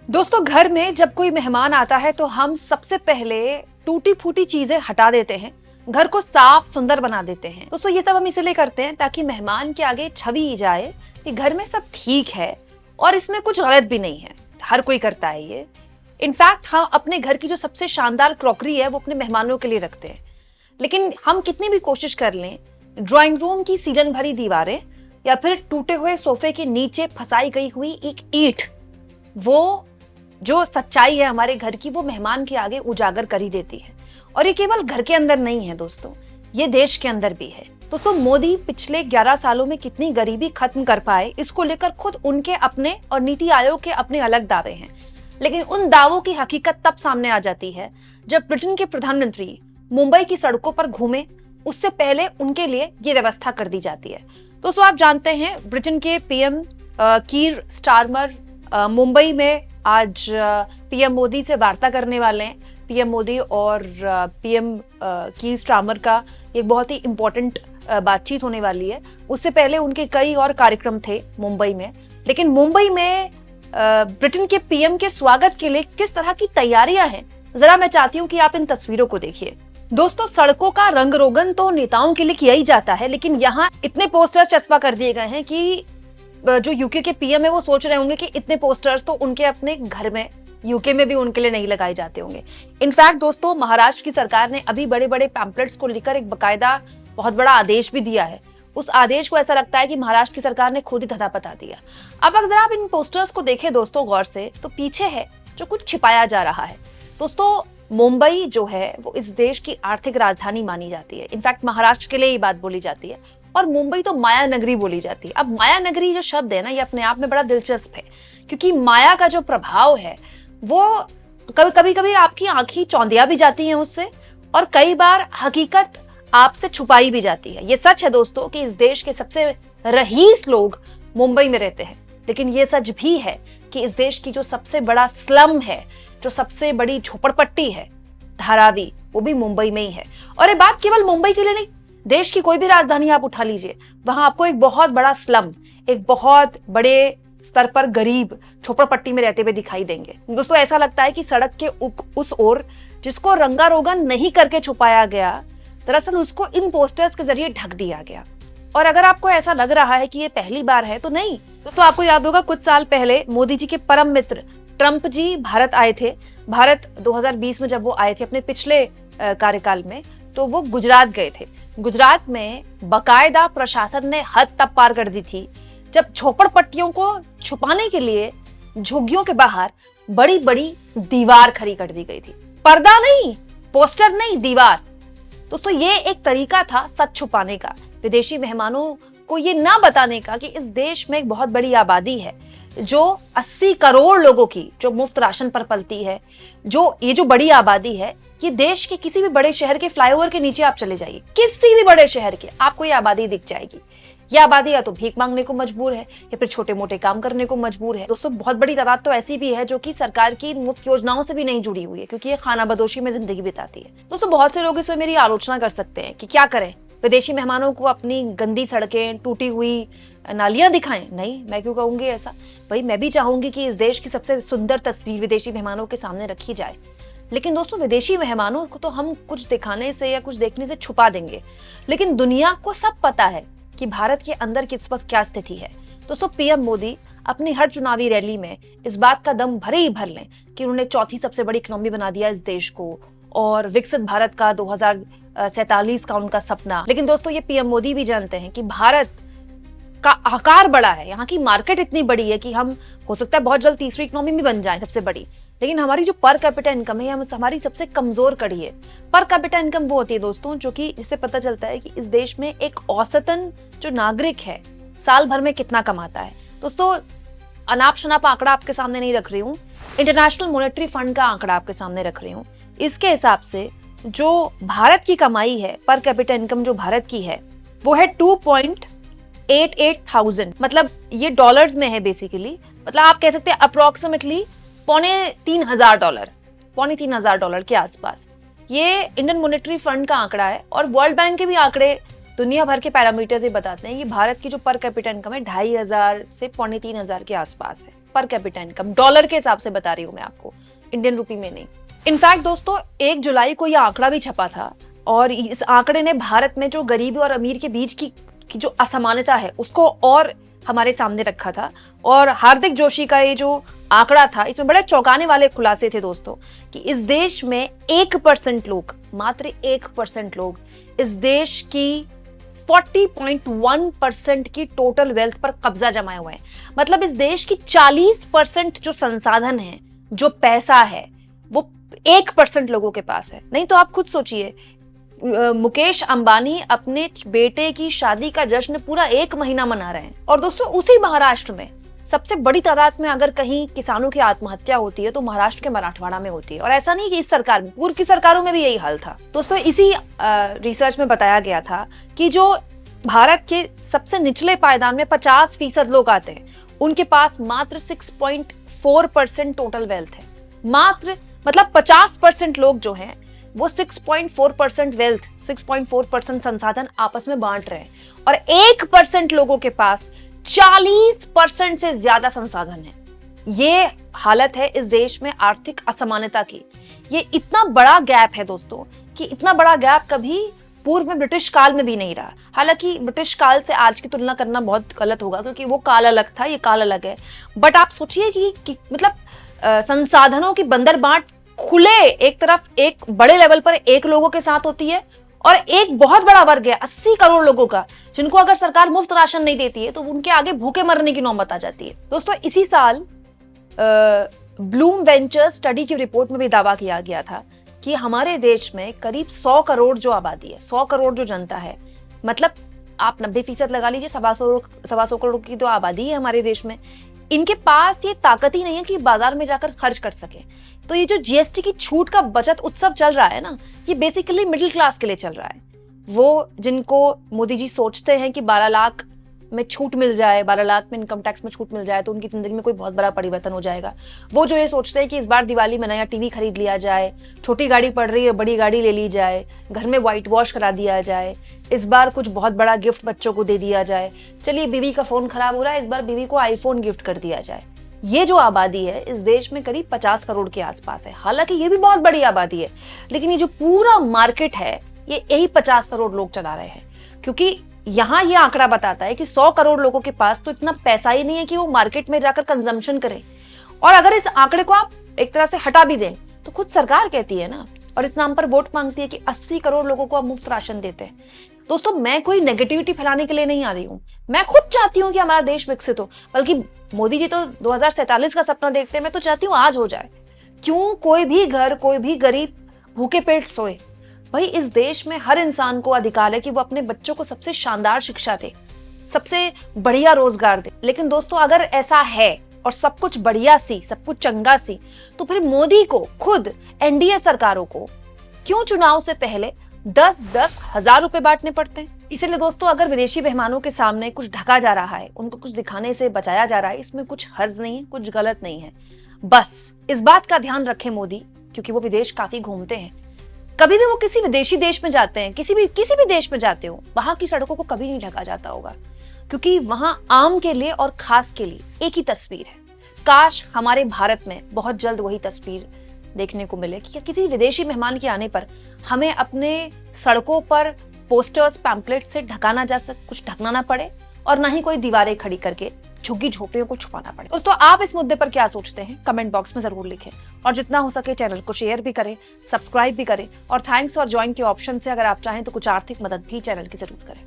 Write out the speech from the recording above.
दोस्तों, घर में जब कोई मेहमान आता है तो हम सबसे पहले टूटी फूटी चीजें हटा देते हैं, घर को साफ सुंदर बना देते हैं। दोस्तों, ये सब हम इसलिए करते हैं ताकि मेहमान के आगे छवि जाए कि घर में सब ठीक है और इसमें कुछ गलत भी नहीं है। हर कोई करता है ये। इनफैक्ट हम अपने घर की जो सबसे शानदार क्रॉकरी है वो अपने मेहमानों के लिए रखते हैं। लेकिन हम कितनी भी कोशिश कर लें, ड्राइंग रूम की सीलन भरी दीवारें या फिर टूटे हुए सोफे के नीचे फंसाई गई हुई एक ईंट, वो जो सच्चाई है हमारे घर की, वो मेहमान के आगे उजागर कर ही देती है। और ये केवल घर के अंदर नहीं है दोस्तों, ये देश के अंदर भी है। दोस्तों, मोदी पिछले 11 सालों में कितनी गरीबी खत्म कर पाए, इसको लेकर खुद उनके अपने और नीति आयोग के अपने अलग दावे हैं। लेकिन उन दावों की हकीकत तब सामने आ जाती है जब ब्रिटेन के प्रधानमंत्री मुंबई की सड़कों पर घूमे, उससे पहले उनके लिए ये व्यवस्था कर दी जाती है। दोस्तों, आप जानते हैं ब्रिटेन के पीएम कीर स्टारमर मुंबई में आज पीएम मोदी से वार्ता करने वाले हैं। पीएम मोदी और पीएम कीर स्टारमर का एक बहुत ही इंपॉर्टेंट बातचीत होने वाली है। उससे पहले उनके कई और कार्यक्रम थे मुंबई में। लेकिन मुंबई में ब्रिटेन के पीएम के स्वागत के लिए किस तरह की तैयारियां हैं, जरा मैं चाहती हूँ कि आप इन तस्वीरों को देखिए। दोस्तों, सड़कों का रंग रोगन तो नेताओं के लिए किया ही जाता है, लेकिन यहाँ इतने पोस्टर्स चस्पा कर दिए गए हैं कि जो यूके के पीएम है वो सोच रहे होंगे कि इतने पोस्टर्स तो उनके अपने घर में, यूके में भी उनके लिए नहीं लगाए जाते होंगे। इनफैक्ट दोस्तों, महाराष्ट्र की सरकार ने अभी बड़े बड़े पैम्पलेट्स को लेकर एक बकायदा बहुत बड़ा आदेश भी दिया है। उस आदेश को ऐसा लगता है कि महाराष्ट्र की सरकार ने खुद ही धता दिया। अब अगर आप इन पोस्टर्स को देखें दोस्तों गौर से, तो पीछे है जो कुछ छिपाया जा रहा है। दोस्तों, मुंबई जो है वो इस देश की आर्थिक राजधानी मानी जाती है। इनफैक्ट महाराष्ट्र के लिए ये बात बोली जाती है, और मुंबई तो माया नगरी बोली जाती है। अब माया नगरी जो शब्द है ना, ये अपने आप में बड़ा दिलचस्प है, क्योंकि माया का जो प्रभाव है वो कभी कभी आपकी आंखें चौंधिया भी जाती हैं उससे, और कई बार हकीकत आपसे छुपाई भी जाती है। ये सच है दोस्तों कि इस देश के सबसे रईस लोग मुंबई में रहते हैं, लेकिन ये सच भी है कि इस देश की जो सबसे बड़ा स्लम है, जो सबसे बड़ी झोपड़पट्टी है, धारावी, वो भी मुंबई में ही है। और ये बात केवल मुंबई के लिए नहीं, देश की कोई भी राजधानी आप उठा लीजिए, वहां आपको एक बहुत बड़ा स्लम, एक बहुत बड़े स्तर पर गरीब झोपड़पट्टी में रहते हुए दिखाई देंगे। दोस्तों, ऐसा लगता है कि सड़क के उस ओर जिसको रंगारोगन नहीं करके छुपाया गया, दरअसल उसको इन पोस्टर्स के जरिए ढक दिया गया। और अगर आपको ऐसा लग रहा है कि ये पहली बार है, तो नहीं दोस्तों, आपको याद होगा कुछ साल पहले मोदी जी के परम मित्र ट्रंप जी भारत आए थे। भारत 2020 में जब वो आए थे अपने पिछले कार्यकाल में, तो वो गुजरात गए थे। गुजरात में बकायदा प्रशासन ने हद तब पार कर दी थी जब झोपड़पट्टियों को छुपाने के लिए झुग्गियों के बाहर बड़ी बड़ी दीवार खड़ी कर दी गई थी। पर्दा नहीं, पोस्टर नहीं, दीवार। दोस्तों, ये एक तरीका था सच छुपाने का, विदेशी मेहमानों को ये ना बताने का कि इस देश में एक बहुत बड़ी आबादी है जो 80 करोड़ लोगों की जो मुफ्त राशन पर पलती है। ये जो बड़ी आबादी है, ये देश के किसी भी बड़े शहर के फ्लाईओवर के नीचे आप चले जाइए, किसी भी बड़े शहर के, आपको ये आबादी दिख जाएगी। ये आबादी या तो भीख मांगने को मजबूर है या फिर छोटे मोटे काम करने को मजबूर है। दोस्तों, बहुत बड़ी तादाद तो ऐसी भी है जो कि सरकार की मुफ्त योजनाओं से भी नहीं जुड़ी हुई है, क्योंकि ये खाना बदोशी में जिंदगी बिताती है। दोस्तों, बहुत से लोग इसमें मेरी आलोचना कर सकते हैं कि क्या करें, विदेशी मेहमानों को अपनी गंदी सड़कें, टूटी हुई नालियां दिखाएं। नहीं, मैं क्यों कहूंगी ऐसा? भाई, मैं भी चाहूंगी कि इस देश की सबसे सुंदर तस्वीर विदेशी मेहमानों के सामने रखी जाए। लेकिन दोस्तों, विदेशी मेहमानों को तो हम कुछ दिखाने से या कुछ देखने से छुपा देंगे, लेकिन दुनिया को सब पता है कि भारत के अंदर किस वक्त क्या स्थिति है। दोस्तों, पीएम मोदी अपनी हर चुनावी रैली में इस बात का दम भरे ही भर लें कि उन्होंने चौथी सबसे बड़ी इकोनॉमी बना दिया इस देश को, और विकसित भारत का 2047 का उनका सपना। लेकिन दोस्तों, ये पीएम मोदी भी जानते हैं कि भारत का आकार बड़ा है, यहाँ की मार्केट इतनी बड़ी है कि हम हो सकता है बहुत जल्द तीसरी इकोनॉमी भी बन जाए सबसे बड़ी। लेकिन हमारी जो पर कैपिटा इनकम है, हमारी सबसे कमजोर कड़ी है। पर कैपिटा इनकम वो होती है दोस्तों जो कि जिससे पता चलता है कि इस देश में एक औसतन जो नागरिक है साल भर में कितना कमाता है। दोस्तों, अनाप शनाप आंकड़ा आपके सामने नहीं रख रही हूँ, इंटरनेशनल मॉनेटरी फंड का आंकड़ा आपके सामने रख रही हूँ। इसके हिसाब से जो भारत की कमाई है, पर कैपिटा इनकम जो भारत की है, वो है 2.88 थाउजेंड, मतलब ये डॉलर्स में है बेसिकली। मतलब आप कह सकते हैं अप्रोक्सीमेटली $3,500 के आसपास। ये इंडियन मॉनेटरी फंड का आंकड़ा है, और वर्ल्ड बैंक के भी आंकड़े दुनिया भर के पैरामीटर्स ये बताते हैं कि भारत की जो पर कैपिटा इनकम है 2,500 से 3,500 के आसपास है। पर कैपिटा इनकम, डॉलर के हिसाब से बता रही हूँ मैं आपको, इंडियन रुपी में नहीं। इनफैक्ट दोस्तों 1 जुलाई को यह आंकड़ा भी छपा था और इस आंकड़े ने भारत में जो गरीब और अमीर के बीच की जो असमानता है उसको और हमारे सामने रखा था। और हार्दिक जोशी का ये जो आंकड़ा था इसमें बड़े चौंकाने वाले खुलासे थे दोस्तों कि इस देश में 1% लोग, मात्र 1% लोग इस देश की 40.1% की टोटल वेल्थ पर कब्जा जमाए हुए हैं। मतलब इस देश की 40% जो संसाधन है, जो पैसा है, वो 1% लोगों के पास है। नहीं तो आप खुद सोचिए, मुकेश अंबानी अपने बेटे की शादी का जश्न पूरा 1 महीना मना रहे हैं। और दोस्तों उसी महाराष्ट्र में सबसे बड़ी तादाद में अगर कहीं किसानों की आत्महत्या होती है तो महाराष्ट्र के मराठवाड़ा में होती है। और ऐसा नहीं कि इस सरकार में, पूर्व की सरकारों में भी यही हाल था। दोस्तों इसी रिसर्च में बताया गया था कि जो भारत के सबसे निचले पायदान में 50% लोग आते हैं, उनके पास मात्र 6.4% टोटल वेल्थ है। मात्र मतलब 50% लोग जो हैं वो 6.4% वेल्थ, 6.4% संसाधन आपस में बांट रहे हैं और 1% लोगों के पास 40% से ज्यादा संसाधन है। ये हालत है इस देश में आर्थिक असमानता की। ये इतना बड़ा गैप है दोस्तों कि इतना बड़ा गैप कभी पूर्व में ब्रिटिश काल में भी नहीं रहा। हालांकि ब्रिटिश काल से आज की तुलना करना बहुत गलत होगा क्योंकि वो काल अलग था, ये काल अलग है। बट आप सोचिए कि मतलब संसाधनों की बंदरबांट खुले एक तरफ एक बड़े लेवल पर 1 लोगों के साथ होती है और एक बहुत बड़ा वर्ग है 80 करोड़ लोगों का, जिनको अगर सरकार मुफ्त राशन नहीं देती है तो उनके आगे भूखे मरने की नौबत आ जाती है। दोस्तों इसी साल ब्लूम वेंचर्स स्टडी की रिपोर्ट में भी दावा किया गया था कि हमारे देश में करीब 100 करोड़ जो आबादी है, 100 करोड़ जो जनता है, मतलब आप 90% लगा लीजिए, 125 करोड़ की तो आबादी है हमारे देश में। इनके पास ये ताकत ही नहीं है कि बाजार में जाकर खर्च कर सके। तो ये जो जीएसटी की छूट का बचत उत्सव चल रहा है ना, ये बेसिकली मिडिल क्लास के लिए चल रहा है। वो जिनको मोदी जी सोचते हैं कि 12 लाख में छूट मिल जाए, 12 लाख में इनकम टैक्स में छूट मिल जाए तो उनकी जिंदगी में कोई बहुत बड़ा परिवर्तन हो जाएगा। वो जो ये सोचते हैं कि इस बार दिवाली में नया टीवी खरीद लिया जाए, छोटी गाड़ी पड़ रही है बड़ी गाड़ी ले ली जाए, घर में व्हाइट वॉश करा दिया जाए, इस बार कुछ बहुत बड़ा गिफ्ट बच्चों को दे दिया जाए, चलिए बीवी का फोन खराब हो रहा है इस बार बीवी को आईफोन गिफ्ट कर दिया जाए। ये जो आबादी है इस देश में करीब 50 करोड़ के आसपास है। हालांकि ये भी बहुत बड़ी आबादी है, लेकिन ये जो पूरा मार्केट है ये यही 50 करोड़ लोग चला रहे हैं। क्योंकि यहाँ ये आंकड़ा बताता है कि 100 करोड़ लोगों के पास तो इतना पैसा ही नहीं है कि वो मार्केट में जाकर कंजम्पशन करें। और अगर इस आंकड़े को आप एक तरह से हटा भी दें तो खुद सरकार कहती है ना, और इस नाम पर वोट मांगती है कि 80 करोड़ लोगों को आप मुफ्त राशन देते हैं। दोस्तों मैं कोई नेगेटिविटी फैलाने के लिए नहीं आ रही हूँ, मैं खुद चाहती हूँ कि हमारा देश विकसित हो, बल्कि मोदी जी तो 2047 का सपना देखते हैं, मैं तो चाहती हूँ आज हो जाए। क्यों कोई भी घर, कोई भी गरीब भूखे पेट सोए? भाई इस देश में हर इंसान को अधिकार है कि वो अपने बच्चों को सबसे शानदार शिक्षा दे, सबसे बढ़िया रोजगार दे। लेकिन दोस्तों अगर ऐसा है और सब कुछ बढ़िया सी, सब कुछ चंगा सी, तो फिर मोदी को खुद एनडीए सरकारों को क्यों चुनाव से पहले 10-10 हजार रुपए बांटने पड़ते हैं? इसलिए दोस्तों अगर विदेशी मेहमानों के सामने कुछ ढका जा रहा है, उनको कुछ दिखाने से बचाया जा रहा है, इसमें कुछ हर्ज नहीं है, कुछ गलत नहीं है। बस इस बात का ध्यान रखें मोदी, क्योंकि वो विदेश काफी घूमते हैं। कभी भी वो किसी विदेशी देश में जाते हैं, किसी भी देश में जाते हो, वहां की सड़कों को कभी नहीं ढका जाता होगा, क्योंकि वहां आम के लिए और खास के लिए एक ही तस्वीर है। काश हमारे भारत में बहुत जल्द वही तस्वीर देखने को मिले कि किसी विदेशी मेहमान के आने पर हमें अपने सड़कों पर पोस्टर्स, पैम्पलेट से कुछ ढकना ना पड़े और ना ही कोई दीवारें खड़ी करके झुग्गी झोपड़ियों को छुपाना पड़े। दोस्तों आप इस मुद्दे पर क्या सोचते हैं कमेंट बॉक्स में जरूर लिखें और जितना हो सके चैनल को शेयर भी करें, सब्सक्राइब भी करें और थैंक्स फॉर ज्वाइन के ऑप्शन से अगर आप चाहें तो कुछ आर्थिक मदद भी चैनल की जरूर करें।